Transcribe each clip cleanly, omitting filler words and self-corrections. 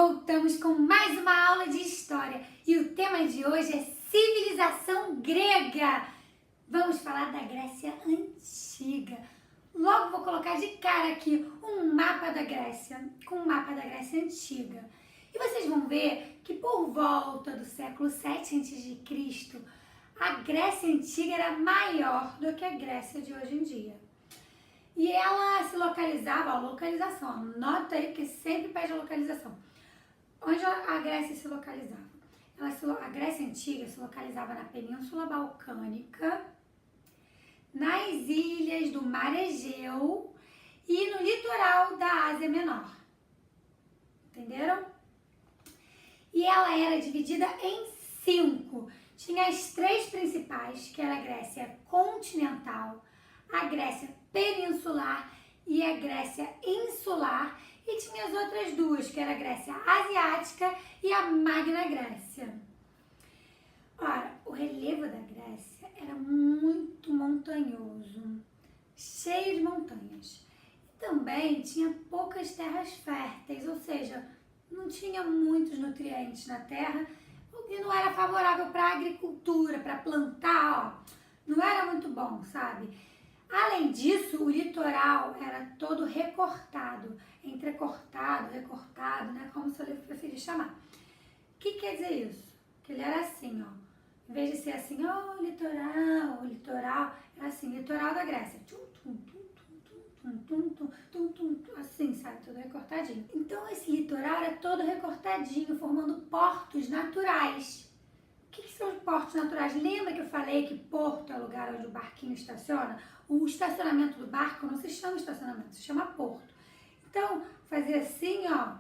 Voltamos com mais uma aula de história e o tema de hoje é civilização grega. Vamos falar da Grécia Antiga. Logo vou colocar de cara aqui um mapa da Grécia, com um mapa da Grécia Antiga. E vocês vão ver que por volta do século 7 a.C., a Grécia Antiga era maior do que a Grécia de hoje em dia. E ela se localizava, a localização, anota aí que sempre pede a localização. Onde a Grécia se localizava? A Grécia Antiga se localizava na Península Balcânica, nas ilhas do Mar Egeu e no litoral da Ásia Menor. Entenderam? E ela era dividida em 5. Tinha as 3 principais, que era a Grécia continental, a Grécia peninsular e a Grécia insular, e tinha as outras 2, que era a Grécia asiática e a Magna Grécia. Ora, o relevo da Grécia era muito montanhoso, cheio de montanhas. E também tinha poucas terras férteis, ou seja, não tinha muitos nutrientes na terra, o que não era favorável para a agricultura, para plantar, não era muito bom, sabe? Além disso, o litoral era todo recortado, entrecortado, recortado, né? Como o seu livro preferir chamar. O que quer dizer isso? Que ele era assim, ó. Em vez de ser assim, ó, litoral, era assim, litoral da Grécia. Assim, sabe? Todo recortadinho. Então, esse litoral era todo recortadinho, formando portos naturais. O que são os portos naturais? Lembra que eu falei que porto é o lugar onde o barquinho estaciona? O estacionamento do barco não se chama estacionamento, se chama porto. Então, fazer assim, ó,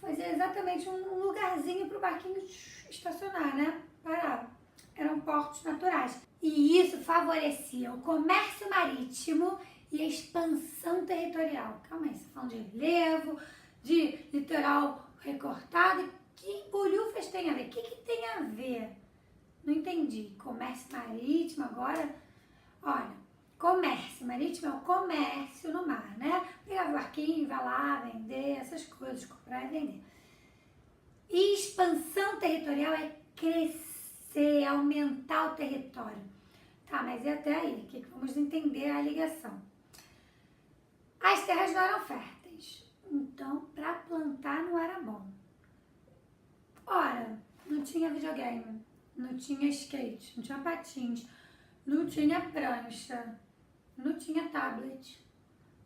fazer exatamente um lugarzinho para o barquinho estacionar, né? Parar. Eram portos naturais. E isso favorecia o comércio marítimo e a expansão territorial. Calma aí, você tá falando de relevo, de litoral recortado. Que bolhufas tem a ver? O que tem a ver? Não entendi. Comércio marítimo agora? Olha, comércio marítimo é o comércio no mar, né? Pegar o barquinho, vai lá, vender, essas coisas, comprar e vender. E expansão territorial é crescer, aumentar o território. Tá, mas e até aí? Que vamos entender a ligação. As terras não eram férteis, então para plantar não era bom. Ora, não tinha videogame, não tinha skate, não tinha patins, não tinha prancha, não tinha tablet.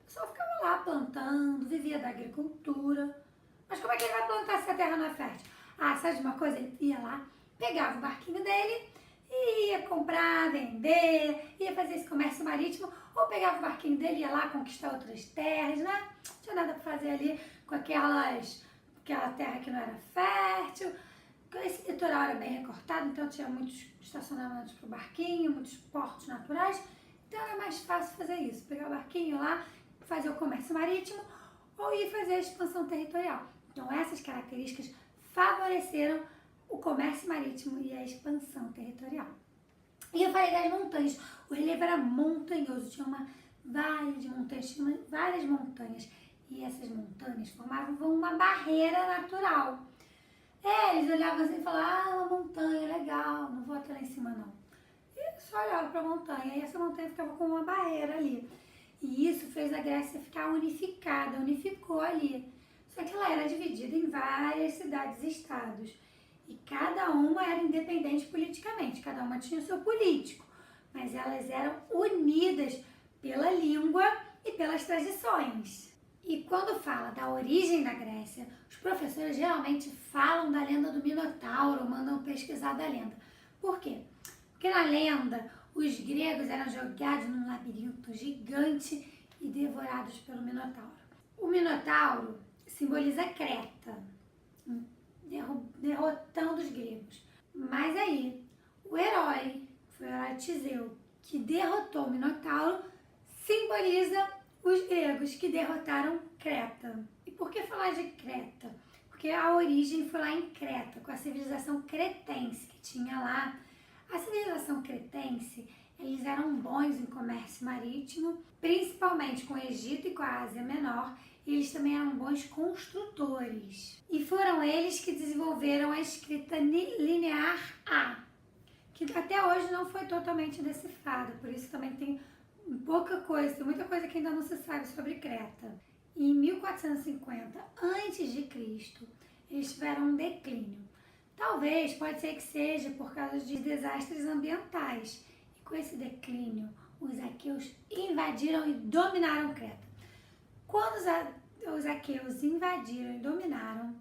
O pessoal ficava lá plantando, vivia da agricultura. Mas como é que ele vai plantar se a terra não é fértil? Ah, sabe de uma coisa? Ele ia lá, pegava o barquinho dele e ia comprar, vender, ia fazer esse comércio marítimo, ou pegava o barquinho dele e ia lá conquistar outras terras, né? Não tinha nada para fazer ali com aquela terra que não era fértil. Esse litoral era bem recortado, então tinha muitos estacionamentos para o barquinho, muitos portos naturais, então era mais fácil fazer isso, pegar o barquinho lá, fazer o comércio marítimo ou ir fazer a expansão territorial. Então essas características favoreceram o comércio marítimo e a expansão territorial. E eu falei das montanhas, o relevo era montanhoso, tinha uma vale de montanhas, tinha várias montanhas. E essas montanhas formavam uma barreira natural. Eles olhavam assim e falavam, uma montanha, legal, não vou até lá em cima não. E só olhavam para a montanha, e essa montanha ficava com uma barreira ali. E isso fez a Grécia ficar unificada, unificou ali. Só que ela era dividida em várias cidades e estados. E cada uma era independente politicamente, cada uma tinha o seu político. Mas elas eram unidas pela língua e pelas tradições. E quando fala da origem da Grécia, os professores geralmente falam da lenda do Minotauro, mandam pesquisar da lenda. Por quê? Porque na lenda, os gregos eram jogados num labirinto gigante e devorados pelo Minotauro. O Minotauro simboliza Creta, derrotando os gregos. Mas aí, o herói, foi o herói Tiseu, que derrotou o Minotauro, simboliza os gregos que derrotaram Creta. E por que falar de Creta? Porque a origem foi lá em Creta, com a civilização cretense que tinha lá. A civilização cretense, eles eram bons em comércio marítimo, principalmente com o Egito e com a Ásia Menor, eles também eram bons construtores. E foram eles que desenvolveram a escrita linear A, que até hoje não foi totalmente decifrada, por isso também tem pouca coisa, tem muita coisa que ainda não se sabe sobre Creta. Em 1450 a.C., eles tiveram um declínio. Talvez, pode ser que seja por causa de desastres ambientais. E com esse declínio, os aqueus invadiram e dominaram Creta. Quando os aqueus invadiram e dominaram,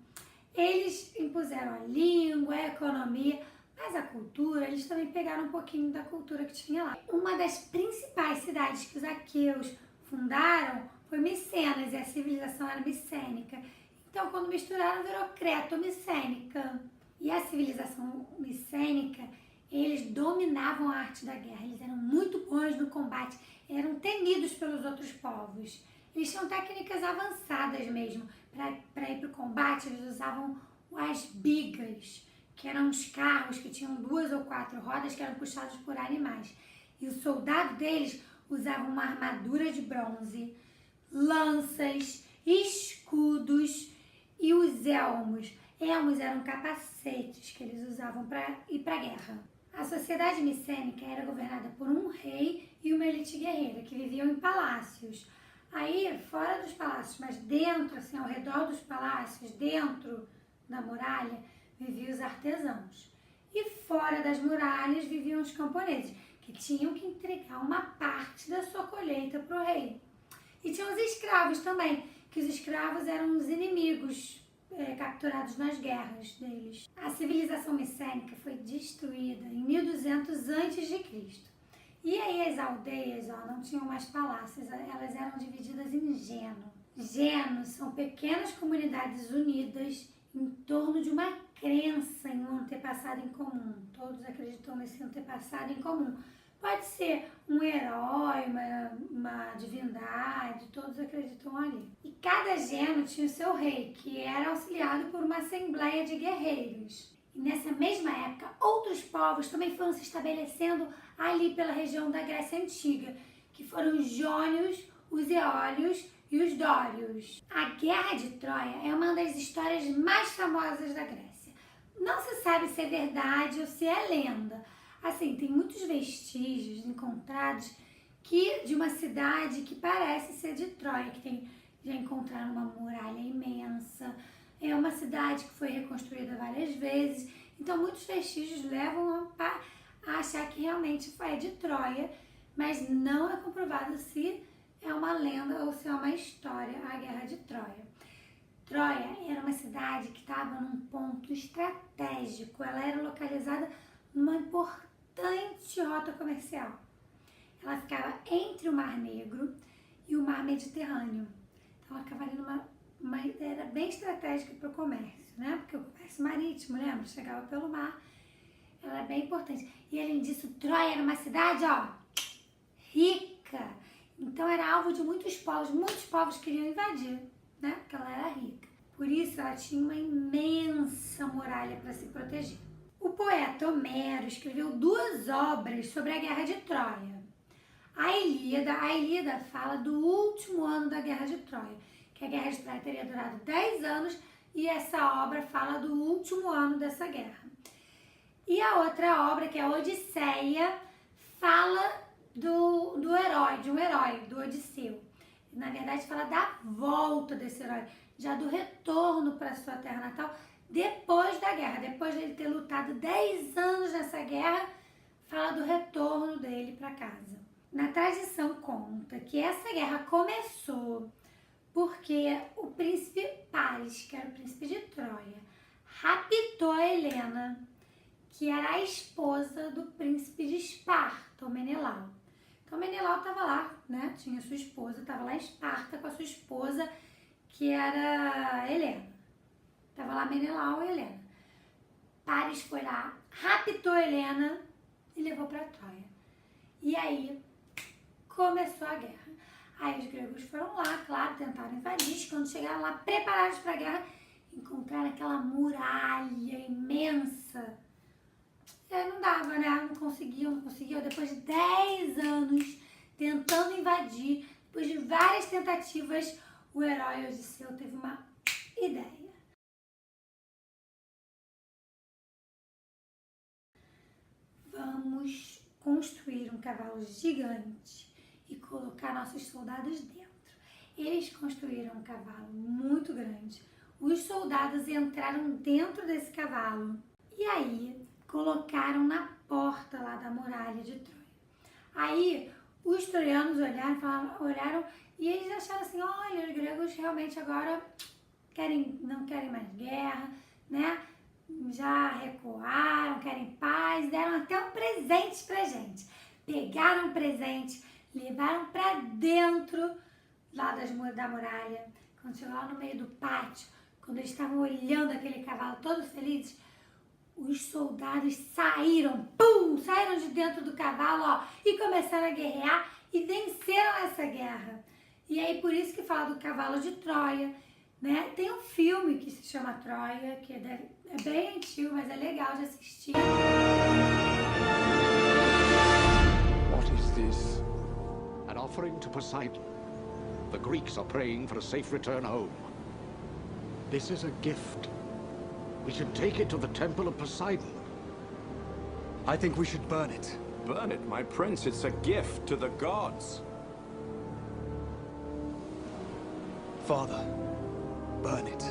eles impuseram a língua, a economia, mas a cultura, eles também pegaram um pouquinho da cultura que tinha lá. Uma das principais cidades que os aqueus fundaram foi Micenas, e a civilização era micênica. Então, quando misturaram, virou Creto-micênica. E a civilização micênica, eles dominavam a arte da guerra, eles eram muito bons no combate, eram temidos pelos outros povos. Eles tinham técnicas avançadas mesmo. Para ir para o combate, eles usavam as bigas, que eram os carros que tinham 2 ou 4 rodas que eram puxados por animais. E o soldado deles usava uma armadura de bronze, lanças, escudos e os elmos. Elmos eram capacetes que eles usavam para ir para a guerra. A sociedade micênica era governada por um rei e uma elite guerreira que viviam em palácios. Aí, fora dos palácios, mas dentro, assim, ao redor dos palácios, dentro da muralha, viviam os artesãos. E fora das muralhas viviam os camponeses, que tinham que entregar uma parte da sua colheita para o rei. E tinha os escravos também, que os escravos eram os inimigos capturados nas guerras deles. A civilização micênica foi destruída em 1200 a.C. E aí as aldeias não tinham mais palácios, elas eram divididas em geno. Genos são pequenas comunidades unidas em torno de uma crença em um antepassado em comum. Todos acreditam nesse antepassado em comum. Pode ser um herói, uma divindade, todos acreditam ali. E cada geno tinha o seu rei, que era auxiliado por uma assembleia de guerreiros. E nessa mesma época, outros povos também foram se estabelecendo ali pela região da Grécia Antiga, que foram os jônios, os eólios e os dórios. A Guerra de Troia é uma das histórias mais famosas da Grécia. Não se sabe se é verdade ou se é lenda. Assim, tem muitos vestígios encontrados de uma cidade que parece ser de Troia, que já encontraram uma muralha imensa. É uma cidade que foi reconstruída várias vezes. Então, muitos vestígios levam a achar que realmente foi de Troia, mas não é comprovado se é uma lenda ou se é uma história, a Guerra de Troia. Troia era uma cidade que estava num ponto estratégico. Ela era localizada numa importante rota comercial. Ela ficava entre o Mar Negro e o Mar Mediterrâneo. Então, ela ficava ali era bem estratégica para o comércio, né? Porque o comércio marítimo, lembra? Chegava pelo mar. Ela é bem importante. E, além disso, Troia era uma cidade, rica. Então, era alvo de muitos povos queriam invadir, né? Porque ela era rica. Por isso, ela tinha uma imensa muralha para se proteger. O poeta Homero escreveu 2 obras sobre a Guerra de Troia. A Ilíada fala do último ano da Guerra de Troia, que a Guerra de Troia teria durado 10 anos, e essa obra fala do último ano dessa guerra. E a outra obra, que é a Odisseia, fala de um herói, do Odisseu. Na verdade, fala da volta desse herói, já do retorno para sua terra natal, depois da guerra. Depois de ele ter lutado 10 anos nessa guerra, fala do retorno dele para casa. Na tradição conta que essa guerra começou porque o príncipe Paris, que era o príncipe de Troia, raptou a Helena, que era a esposa do príncipe de Esparta, o Menelau. Então, Menelau estava lá, né? Tinha sua esposa, estava lá em Esparta com a sua esposa, que era Helena. Estava lá Menelau e Helena. Paris foi lá, raptou a Helena e levou para Troia. E aí começou a guerra. Aí os gregos foram lá, claro, tentaram invadir. Quando chegaram lá, preparados para a guerra, encontraram aquela muralha imensa. E aí não dava, né? Não conseguiam. Depois de 10 anos tentando invadir, depois de várias tentativas, o herói Odisseu teve uma ideia. Vamos construir um cavalo gigante e colocar nossos soldados dentro. Eles construíram um cavalo muito grande. Os soldados entraram dentro desse cavalo e aí colocaram na porta lá da muralha de Troia. Aí os troianos olharam e eles acharam assim, olha, os gregos realmente agora não querem mais guerra, né? Já recuaram, querem paz, deram até um presente pra gente. Pegaram o presente, levaram pra dentro lá da muralha. Quando chegou lá no meio do pátio, quando eles estavam olhando aquele cavalo todos felizes, os soldados saíram de dentro do cavalo, ó, e começaram a guerrear e venceram essa guerra. E aí por isso que fala do cavalo de Troia, né? Tem um filme que se chama Troia, que é bem antigo, mas é legal de assistir. What is this? An offering to Poseidon. The Greeks are praying for a safe return home. This is a gift. We should take it to the temple of Poseidon. I think we should burn it. Burn it, my prince. It's a gift to the gods. Father, burn it.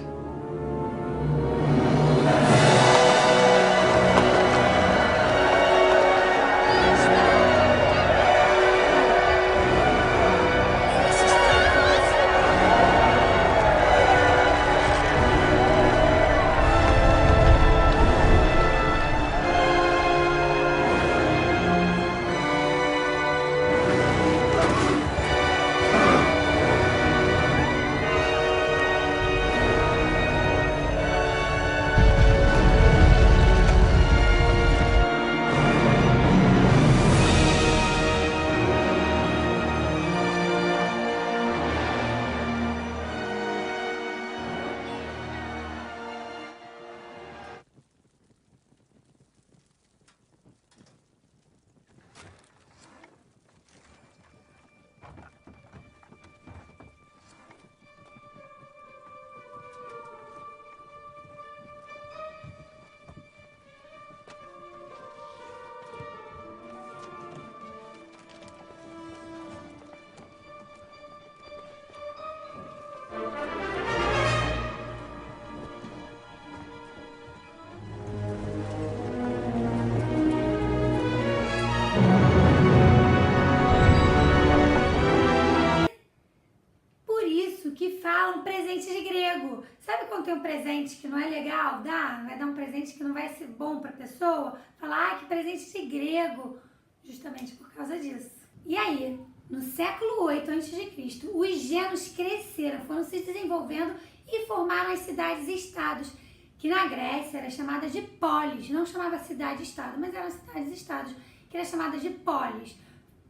Sabe quando tem um presente que não é legal dar? Vai dar um presente que não vai ser bom para a pessoa? Falar, que presente de grego, justamente por causa disso. E aí, no século 8 a.C., os genos cresceram, foram se desenvolvendo e formaram as cidades-estados, que na Grécia era chamada de polis, não chamava cidade-estado, mas eram cidades-estados, que era chamada de polis.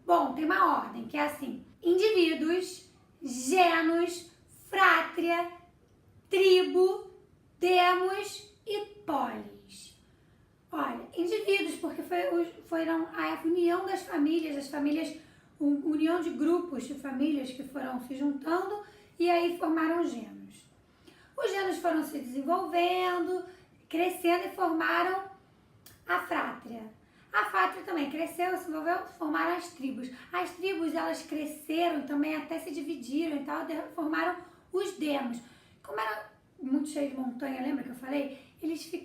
Bom, tem uma ordem, que é assim: indivíduos, genos, frátria, tribo, demos e polis. Olha, indivíduos, porque foram a união das famílias, união de grupos de famílias que foram se juntando e aí formaram genos. Os genos foram se desenvolvendo, crescendo e formaram a frátria. A frátria também cresceu, se desenvolveu, formaram as tribos. As tribos, elas cresceram e também até se dividiram e tal, formaram os demos. Como era muito cheio de montanha, lembra que eu falei?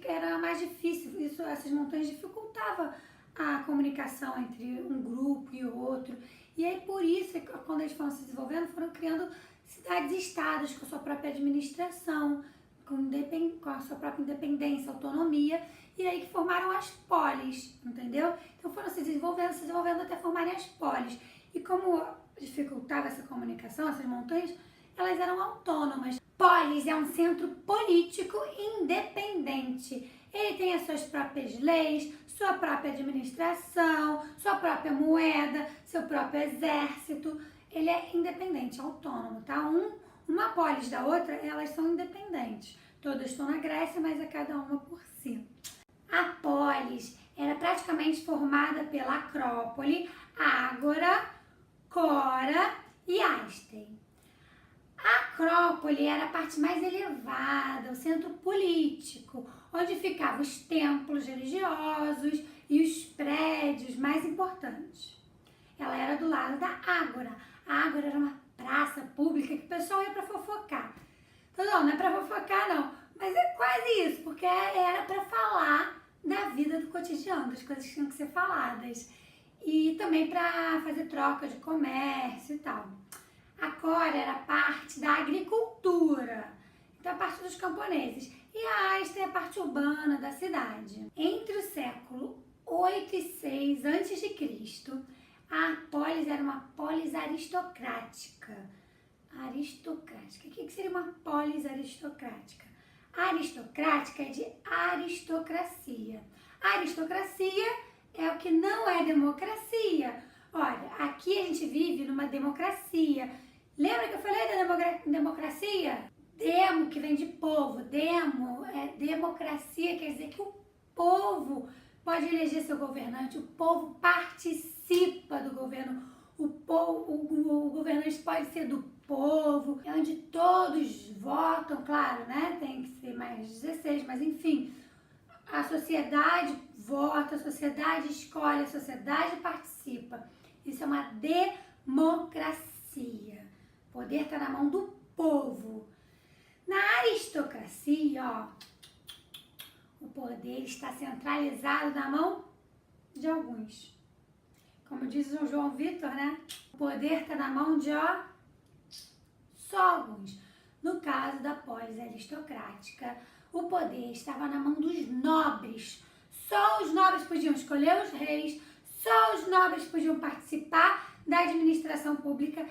Era mais difícil, essas montanhas dificultavam a comunicação entre um grupo e o outro. E aí, por isso, quando eles foram se desenvolvendo, foram criando cidades-estados com a sua própria administração, com a sua própria independência, autonomia, e aí que formaram as polis, entendeu? Então foram se desenvolvendo até formarem as polis. E como dificultava essa comunicação, essas montanhas, elas eram autônomas. Polis é um centro político independente. Ele tem as suas próprias leis, sua própria administração, sua própria moeda, seu próprio exército. Ele é independente, autônomo, tá? Uma polis da outra, elas são independentes. Todas estão na Grécia, mas é cada uma por si. A polis era praticamente formada pela Acrópole, Ágora, Cora e Ástei. A Acrópole era a parte mais elevada, o centro político, onde ficavam os templos religiosos e os prédios mais importantes. Ela era do lado da Ágora. A Ágora era uma praça pública que o pessoal ia para fofocar. Então, não é para fofocar não, mas é quase isso, porque era para falar da vida do cotidiano, das coisas que tinham que ser faladas. E também para fazer troca de comércio e tal. A Cora era parte da agricultura, então a parte dos camponeses. E a Asta é a parte urbana da cidade. Entre o século 8 e 6 a.C., a polis era uma polis aristocrática. Aristocrática. O que seria uma polis aristocrática? Aristocrática é de aristocracia. Aristocracia é o que não é democracia. Olha, aqui a gente vive numa democracia. Lembra que eu falei da democracia? Demo, que vem de povo. Demo é democracia, quer dizer que o povo pode eleger seu governante, o povo participa do governo, o governante pode ser do povo, é onde todos votam, claro, né? Tem que ser mais 16, mas enfim, a sociedade vota, a sociedade escolhe, a sociedade participa. Isso é uma democracia. O poder está na mão do povo. Na aristocracia, ó, o poder está centralizado na mão de alguns. Como diz o João Vitor, né? O poder está na mão de, ó, só alguns. No caso da polis aristocrática, o poder estava na mão dos nobres. Só os nobres podiam escolher os reis, só os nobres podiam participar da administração pública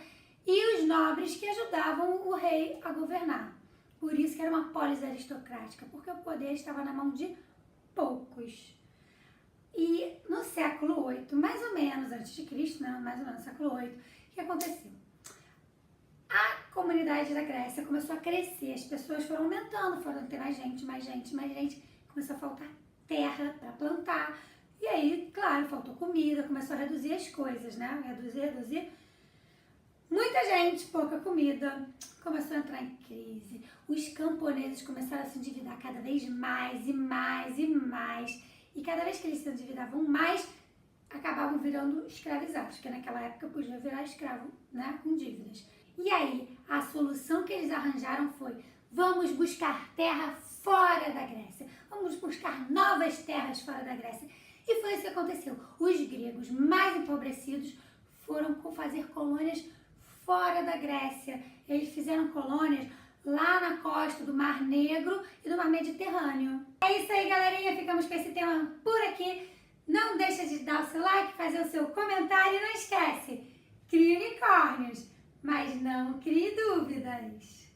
e os nobres que ajudavam o rei a governar. Por isso que era uma polis aristocrática, porque o poder estava na mão de poucos. E no século VIII, mais ou menos antes de Cristo, né? Mais ou menos no século VIII, o que aconteceu? A comunidade da Grécia começou a crescer, as pessoas foram aumentando, foram ter mais gente, começou a faltar terra para plantar. E aí, claro, faltou comida, começou a reduzir as coisas, né? Reduzir. Muita gente, pouca comida, começou a entrar em crise. Os camponeses começaram a se endividar cada vez mais e mais e mais. E cada vez que eles se endividavam mais, acabavam virando escravizados, porque naquela época podia virar escravo, né? Com dívidas. E aí, a solução que eles arranjaram foi: vamos buscar terra fora da Grécia. Vamos buscar novas terras fora da Grécia. E foi isso que aconteceu. Os gregos mais empobrecidos foram fazer colônias fora da Grécia. Eles fizeram colônias lá na costa do Mar Negro e do Mar Mediterrâneo. É isso aí, galerinha. Ficamos com esse tema por aqui. Não deixa de dar o seu like, fazer o seu comentário e não esquece, crie unicórnios, mas não crie dúvidas.